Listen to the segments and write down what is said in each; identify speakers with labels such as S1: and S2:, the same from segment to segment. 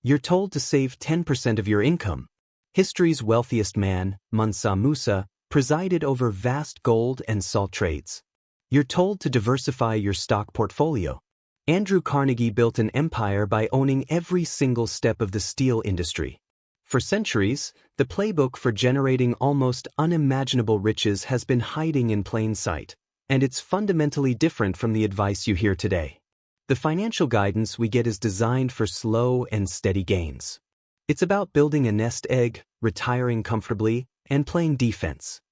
S1: You're told to save 10% of your income. History's wealthiest man, Mansa Musa, presided over vast gold and salt trades. You're told to diversify your stock portfolio. Andrew Carnegie built an empire by owning every single step of the steel industry. For centuries, the playbook for generating almost unimaginable riches has been hiding in plain sight, and it's fundamentally different from the advice you hear today. The financial guidance we get is designed for slow and steady gains. It's about building a nest egg, retiring comfortably, and playing defense.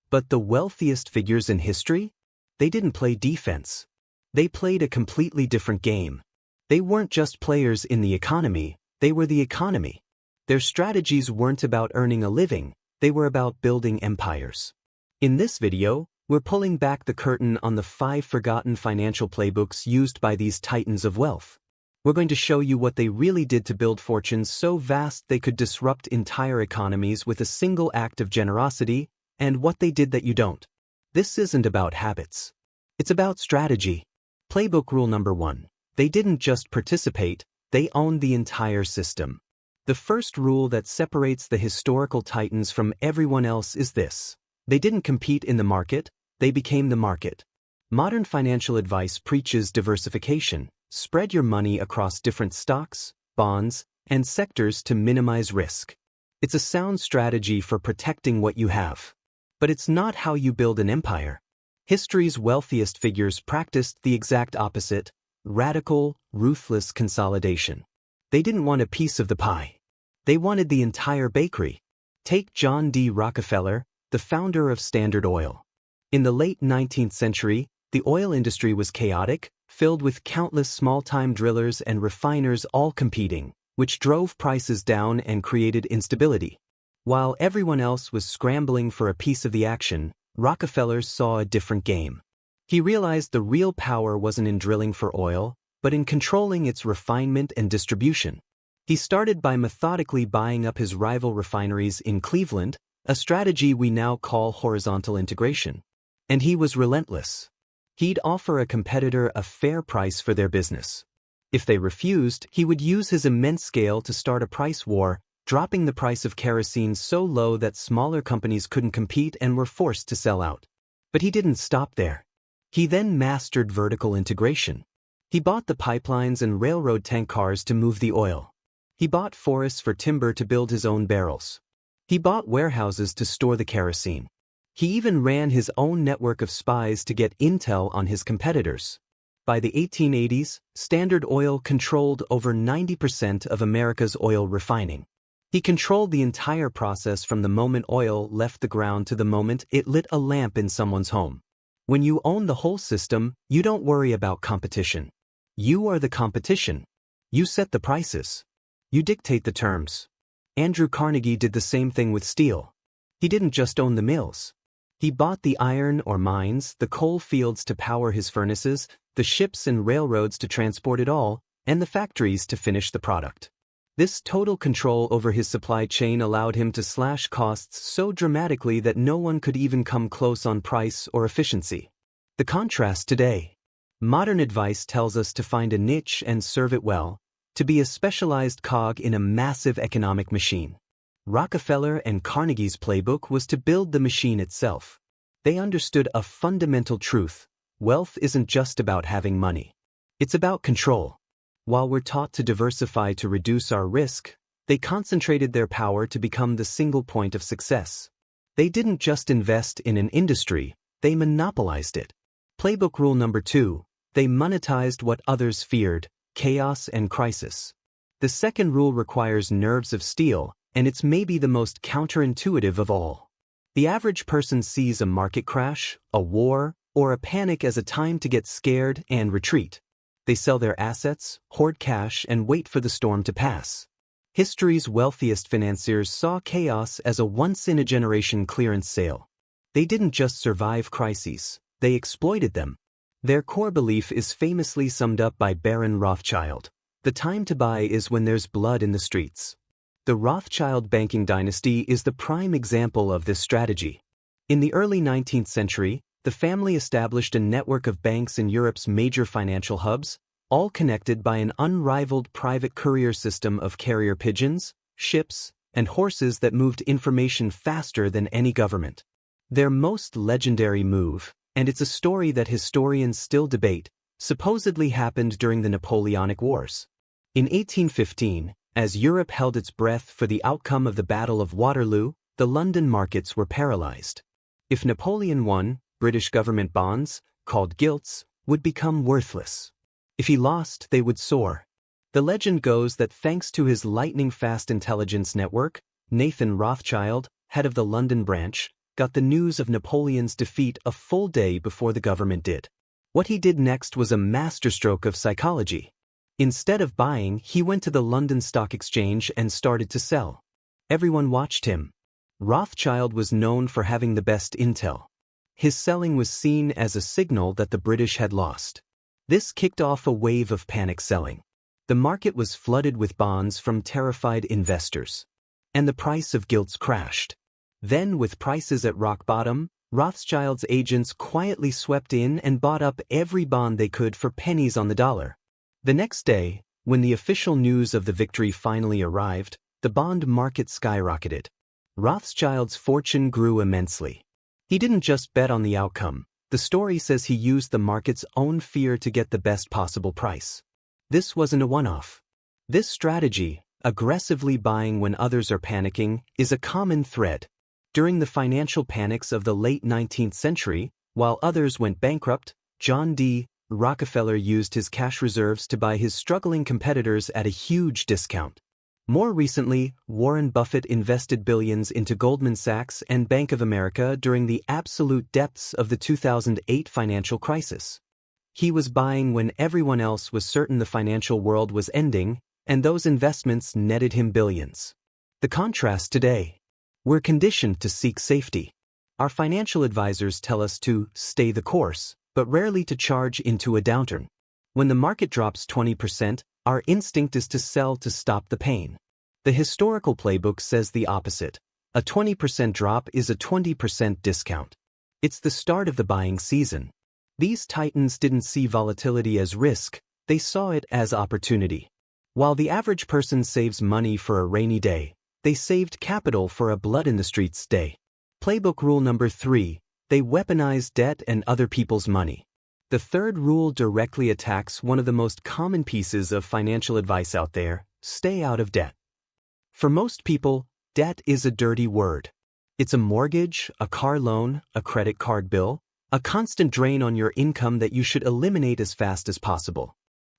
S1: But the wealthiest figures in history? They didn't play defense. They played a completely different game. They weren't just players in the economy, they were the economy. Their strategies weren't about earning a living, they were about building empires. In this video, we're pulling back the curtain on the 5 forgotten financial playbooks used by these titans of wealth. We're going to show you what they really did to build fortunes so vast they could disrupt entire economies with a single act of generosity, and what they did that you don't. This isn't about habits. It's about strategy. Playbook rule number 1. They didn't just participate, they owned the entire system. The first rule that separates the historical titans from everyone else is this. They didn't compete in the market, they became the market. Modern financial advice preaches diversification. Spread your money across different stocks, bonds, and sectors to minimize risk. It's a sound strategy for protecting what you have. But it's not how you build an empire. History's wealthiest figures practiced the exact opposite: radical, ruthless consolidation. They didn't want a piece of the pie. They wanted the entire bakery. Take John D. Rockefeller, the founder of Standard Oil. In the late 19th century, the oil industry was chaotic, filled with countless small-time drillers and refiners all competing, which drove prices down and created instability. While everyone else was scrambling for a piece of the action, Rockefeller saw a different game. He realized the real power wasn't in drilling for oil, but in controlling its refinement and distribution. He started by methodically buying up his rival refineries in Cleveland, a strategy we now call horizontal integration. And he was relentless. He'd offer a competitor a fair price for their business. If they refused, he would use his immense scale to start a price war, dropping the price of kerosene so low that smaller companies couldn't compete and were forced to sell out. But he didn't stop there. He then mastered vertical integration. He bought the pipelines and railroad tank cars to move the oil. He bought forests for timber to build his own barrels. He bought warehouses to store the kerosene. He even ran his own network of spies to get intel on his competitors. By the 1880s, Standard Oil controlled over 90% of America's oil refining. He controlled the entire process from the moment oil left the ground to the moment it lit a lamp in someone's home. When you own the whole system, you don't worry about competition. You are the competition. You set the prices. You dictate the terms. Andrew Carnegie did the same thing with steel. He didn't just own the mills. He bought the iron or mines, the coal fields to power his furnaces, the ships and railroads to transport it all, and the factories to finish the product. This total control over his supply chain allowed him to slash costs so dramatically that no one could even come close on price or efficiency. The contrast today. Modern advice tells us to find a niche and serve it well, to be a specialized cog in a massive economic machine. Rockefeller and Carnegie's playbook was to build the machine itself. They understood a fundamental truth: wealth isn't just about having money. It's about control. While we're taught to diversify to reduce our risk, they concentrated their power to become the single point of success. They didn't just invest in an industry, they monopolized it. Playbook rule number 2, they monetized what others feared: chaos and crisis. The second rule requires nerves of steel, and it's maybe the most counterintuitive of all. The average person sees a market crash, a war, or a panic as a time to get scared and retreat. They sell their assets, hoard cash, and wait for the storm to pass. History's wealthiest financiers saw chaos as a once-in-a-generation clearance sale. They didn't just survive crises, they exploited them. Their core belief is famously summed up by Baron Rothschild: the time to buy is when there's blood in the streets. The Rothschild banking dynasty is the prime example of this strategy. In the early 19th century, the family established a network of banks in Europe's major financial hubs, all connected by an unrivaled private courier system of carrier pigeons, ships, and horses that moved information faster than any government. Their most legendary move, and it's a story that historians still debate, supposedly happened during the Napoleonic Wars. In 1815, as Europe held its breath for the outcome of the Battle of Waterloo, the London markets were paralyzed. If Napoleon won, British government bonds, called gilts, would become worthless. If he lost, they would soar. The legend goes that thanks to his lightning-fast intelligence network, Nathan Rothschild, head of the London branch, got the news of Napoleon's defeat a full day before the government did. What he did next was a masterstroke of psychology. Instead of buying, he went to the London Stock Exchange and started to sell. Everyone watched him. Rothschild was known for having the best intel. His selling was seen as a signal that the British had lost. This kicked off a wave of panic selling. The market was flooded with bonds from terrified investors. And the price of gilts crashed. Then, with prices at rock bottom, Rothschild's agents quietly swept in and bought up every bond they could for pennies on the dollar. The next day, when the official news of the victory finally arrived, the bond market skyrocketed. Rothschild's fortune grew immensely. He didn't just bet on the outcome. The story says he used the market's own fear to get the best possible price. This wasn't a one-off. This strategy, aggressively buying when others are panicking, is a common thread. During the financial panics of the late 19th century, while others went bankrupt, John D. Rockefeller used his cash reserves to buy his struggling competitors at a huge discount. More recently, Warren Buffett invested billions into Goldman Sachs and Bank of America during the absolute depths of the 2008 financial crisis. He was buying when everyone else was certain the financial world was ending, and those investments netted him billions. The contrast today. We're conditioned to seek safety. Our financial advisors tell us to stay the course, but rarely to charge into a downturn. When the market drops 20%, our instinct is to sell to stop the pain. The historical playbook says the opposite. A 20% drop is a 20% discount. It's the start of the buying season. These titans didn't see volatility as risk, they saw it as opportunity. While the average person saves money for a rainy day, they saved capital for a blood-in-the-streets day. Playbook rule number 3, they weaponize debt and other people's money. The third rule directly attacks one of the most common pieces of financial advice out there: stay out of debt. For most people, debt is a dirty word. It's a mortgage, a car loan, a credit card bill, a constant drain on your income that you should eliminate as fast as possible.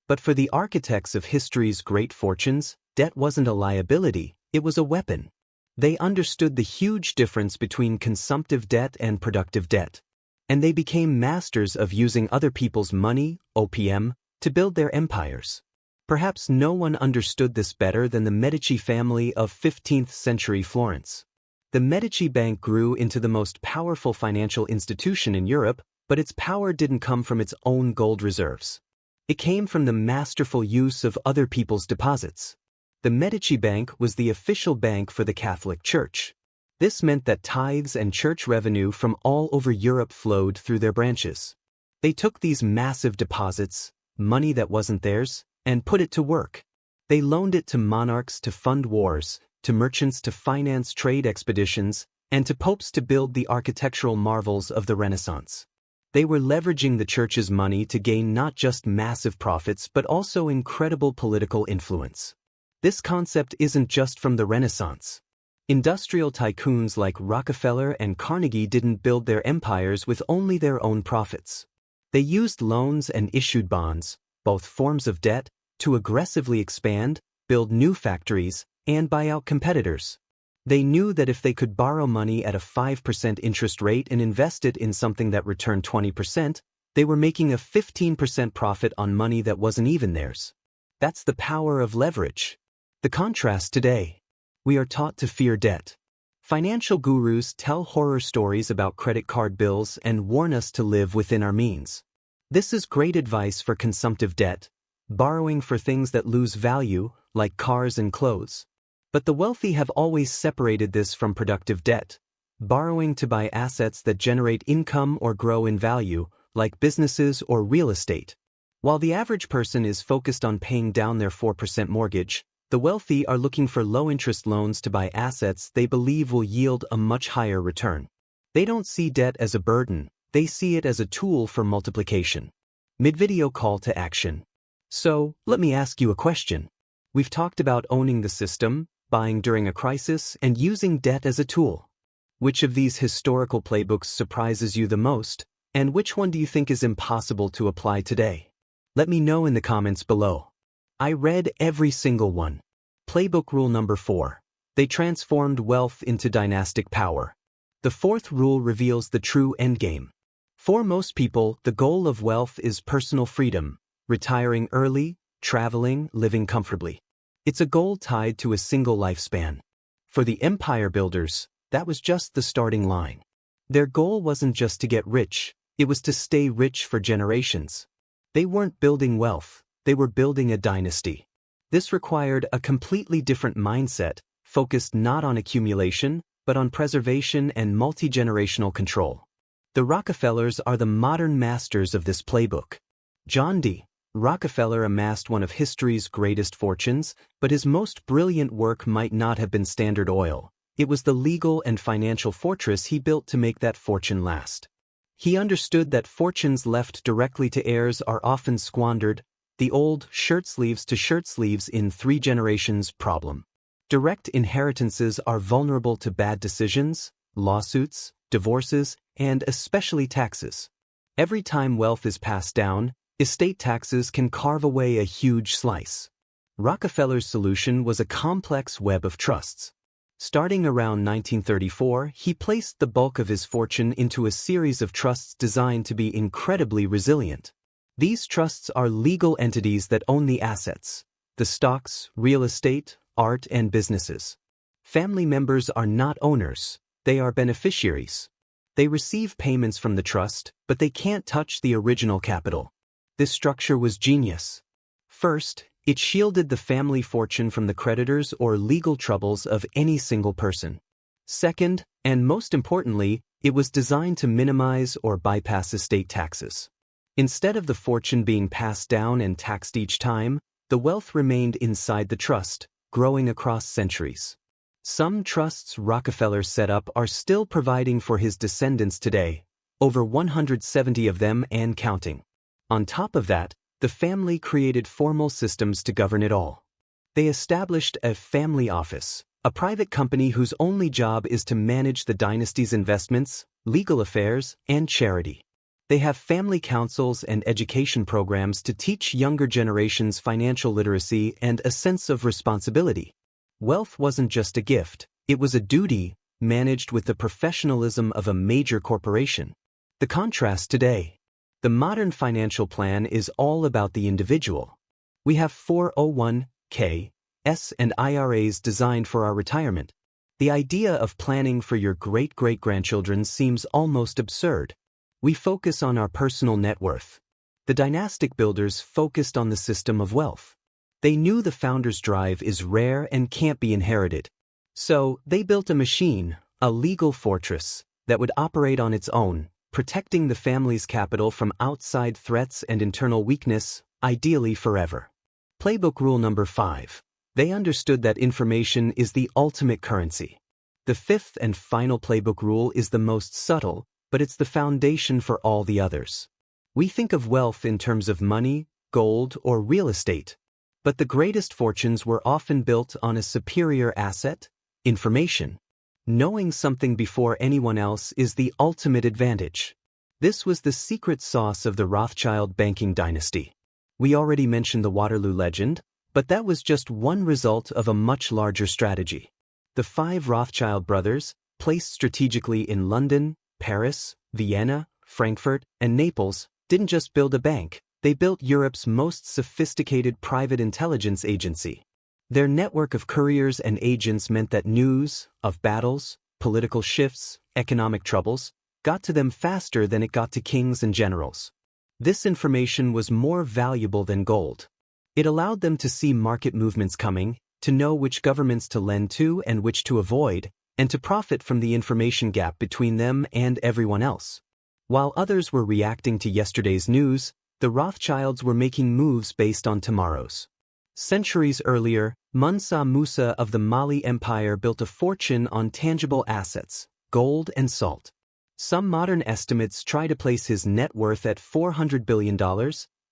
S1: But for the architects of history's great fortunes, debt wasn't a liability, it was a weapon. They understood the huge difference between consumptive debt and productive debt. And they became masters of using other people's money, OPM, to build their empires. Perhaps no one understood this better than the Medici family of 15th century Florence. The Medici Bank grew into the most powerful financial institution in Europe, but its power didn't come from its own gold reserves. It came from the masterful use of other people's deposits. The Medici Bank was the official bank for the Catholic Church. This meant that tithes and church revenue from all over Europe flowed through their branches. They took these massive deposits, money that wasn't theirs, and put it to work. They loaned it to monarchs to fund wars, to merchants to finance trade expeditions, and to popes to build the architectural marvels of the Renaissance. They were leveraging the church's money to gain not just massive profits but also incredible political influence. This concept isn't just from the Renaissance. Industrial tycoons like Rockefeller and Carnegie didn't build their empires with only their own profits. They used loans and issued bonds, both forms of debt, to aggressively expand, build new factories, and buy out competitors. They knew that if they could borrow money at a 5% interest rate and invest it in something that returned 20%, they were making a 15% profit on money that wasn't even theirs. That's the power of leverage. The contrast today. We are taught to fear debt. Financial gurus tell horror stories about credit card bills and warn us to live within our means. This is great advice for consumptive debt, borrowing for things that lose value, like cars and clothes. But the wealthy have always separated this from productive debt, borrowing to buy assets that generate income or grow in value, like businesses or real estate. While the average person is focused on paying down their 4% mortgage, the wealthy are looking for low-interest loans to buy assets they believe will yield a much higher return. They don't see debt as a burden, they see it as a tool for multiplication. Mid-video call to action. So, let me ask you a question. We've talked about owning the system, buying during a crisis, and using debt as a tool. Which of these historical playbooks surprises you the most, and which one do you think is impossible to apply today? Let me know in the comments below. I read every single one. Playbook rule number 4. They transformed wealth into dynastic power. The fourth rule reveals the true endgame. For most people, the goal of wealth is personal freedom, retiring early, traveling, living comfortably. It's a goal tied to a single lifespan. For the empire builders, that was just the starting line. Their goal wasn't just to get rich, it was to stay rich for generations. They weren't building wealth, they were building a dynasty. This required a completely different mindset, focused not on accumulation, but on preservation and multi-generational control. The Rockefellers are the modern masters of this playbook. John D. Rockefeller amassed one of history's greatest fortunes, but his most brilliant work might not have been Standard Oil. It was the legal and financial fortress he built to make that fortune last. He understood that fortunes left directly to heirs are often squandered, the old shirt sleeves to shirt sleeves in 3 generations problem. Direct inheritances are vulnerable to bad decisions, lawsuits, divorces, and especially taxes. Every time wealth is passed down, estate taxes can carve away a huge slice. Rockefeller's solution was a complex web of trusts. Starting around 1934, he placed the bulk of his fortune into a series of trusts designed to be incredibly resilient. These trusts are legal entities that own the assets, the stocks, real estate, art, and businesses. Family members are not owners, they are beneficiaries. They receive payments from the trust, but they can't touch the original capital. This structure was genius. First, it shielded the family fortune from the creditors or legal troubles of any single person. Second, and most importantly, it was designed to minimize or bypass estate taxes. Instead of the fortune being passed down and taxed each time, the wealth remained inside the trust, growing across centuries. Some trusts Rockefeller set up are still providing for his descendants today, over 170 of them and counting. On top of that, the family created formal systems to govern it all. They established a family office, a private company whose only job is to manage the dynasty's investments, legal affairs, and charity. They have family councils and education programs to teach younger generations financial literacy and a sense of responsibility. Wealth wasn't just a gift, it was a duty, managed with the professionalism of a major corporation. The contrast today. The modern financial plan is all about the individual. We have 401(k)s and IRAs designed for our retirement. The idea of planning for your great-great-grandchildren seems almost absurd. We focus on our personal net worth. The dynastic builders focused on the system of wealth. They knew the founder's drive is rare and can't be inherited. So, they built a machine, a legal fortress, that would operate on its own, protecting the family's capital from outside threats and internal weakness, ideally forever. Playbook rule number 5. They understood that information is the ultimate currency. The fifth and final playbook rule is the most subtle, but it's the foundation for all the others. We think of wealth in terms of money, gold, or real estate. But the greatest fortunes were often built on a superior asset, information. Knowing something before anyone else is the ultimate advantage. This was the secret sauce of the Rothschild banking dynasty. We already mentioned the Waterloo legend, but that was just one result of a much larger strategy. The 5 Rothschild brothers, placed strategically in London, Paris, Vienna, Frankfurt, and Naples, didn't just build a bank, they built Europe's most sophisticated private intelligence agency. Their network of couriers and agents meant that news of battles, political shifts, economic troubles, got to them faster than it got to kings and generals. This information was more valuable than gold. It allowed them to see market movements coming, to know which governments to lend to and which to avoid, and to profit from the information gap between them and everyone else. While others were reacting to yesterday's news, the Rothschilds were making moves based on tomorrow's. Centuries earlier, Mansa Musa of the Mali Empire built a fortune on tangible assets, gold and salt. Some modern estimates try to place his net worth at $400 billion,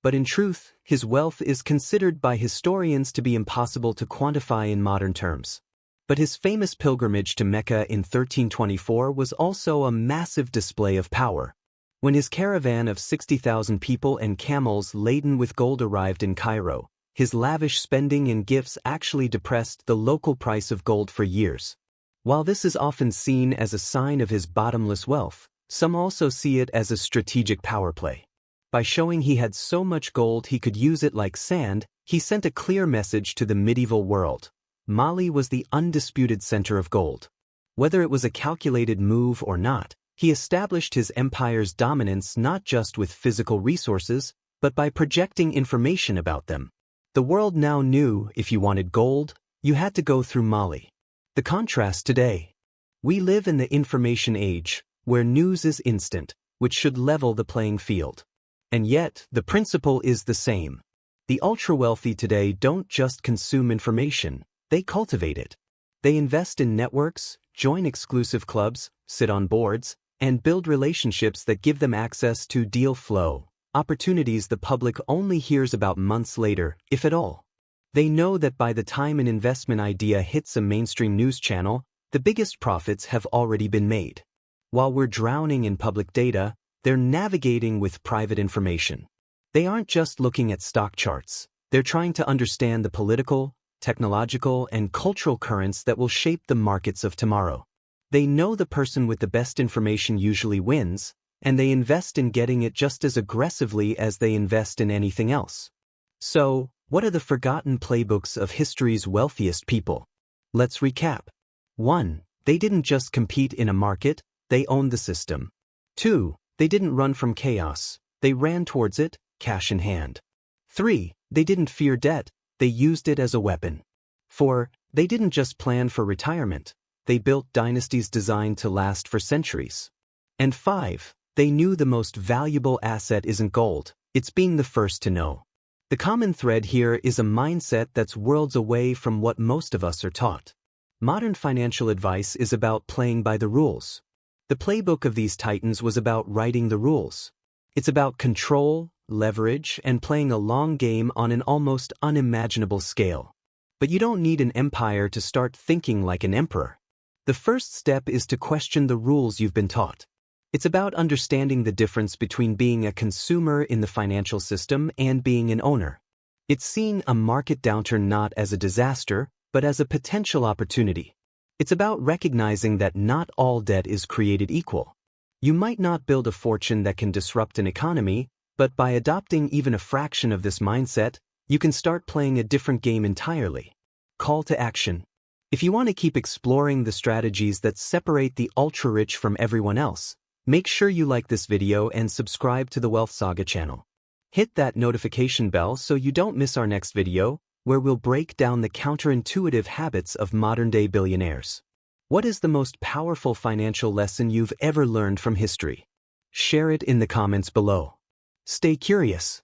S1: but in truth, his wealth is considered by historians to be impossible to quantify in modern terms. But his famous pilgrimage to Mecca in 1324 was also a massive display of power. When his caravan of 60,000 people and camels laden with gold arrived in Cairo, his lavish spending and gifts actually depressed the local price of gold for years. While this is often seen as a sign of his bottomless wealth, some also see it as a strategic power play. By showing he had so much gold he could use it like sand, he sent a clear message to the medieval world. Mali was the undisputed center of gold. Whether it was a calculated move or not, he established his empire's dominance not just with physical resources, but by projecting information about them. The world now knew if you wanted gold, you had to go through Mali. The contrast today. We live in the information age, where news is instant, which should level the playing field. And yet, the principle is the same. The ultra-wealthy today don't just consume information, they cultivate it. They invest in networks, join exclusive clubs, sit on boards, and build relationships that give them access to deal flow, opportunities the public only hears about months later, if at all. They know that by the time an investment idea hits a mainstream news channel, the biggest profits have already been made. While we're drowning in public data, they're navigating with private information. They aren't just looking at stock charts. They're trying to understand the political, technological, and cultural currents that will shape the markets of tomorrow. They know the person with the best information usually wins, and they invest in getting it just as aggressively as they invest in anything else. So, what are the forgotten playbooks of history's wealthiest people? Let's recap. 1. They didn't just compete in a market, they owned the system. 2. They didn't run from chaos, they ran towards it, cash in hand. 3. They didn't fear debt, they used it as a weapon. 4. They didn't just plan for retirement, they built dynasties designed to last for centuries. And 5. They knew the most valuable asset isn't gold, it's being the first to know. The common thread here is a mindset that's worlds away from what most of us are taught. Modern financial advice is about playing by the rules. The playbook of these titans was about writing the rules. It's about control, leverage, and playing a long game on an almost unimaginable scale. But you don't need an empire to start thinking like an emperor. The first step is to question the rules you've been taught. It's about understanding the difference between being a consumer in the financial system and being an owner. It's seeing a market downturn not as a disaster, but as a potential opportunity. It's about recognizing that not all debt is created equal. You might not build a fortune that can disrupt an economy, but by adopting even a fraction of this mindset, you can start playing a different game entirely. Call to action. If you want to keep exploring the strategies that separate the ultra-rich from everyone else, make sure you like this video and subscribe to the Wealth Saga channel. Hit that notification bell so you don't miss our next video, where we'll break down the counterintuitive habits of modern-day billionaires. What is the most powerful financial lesson you've ever learned from history? Share it in the comments below. Stay curious.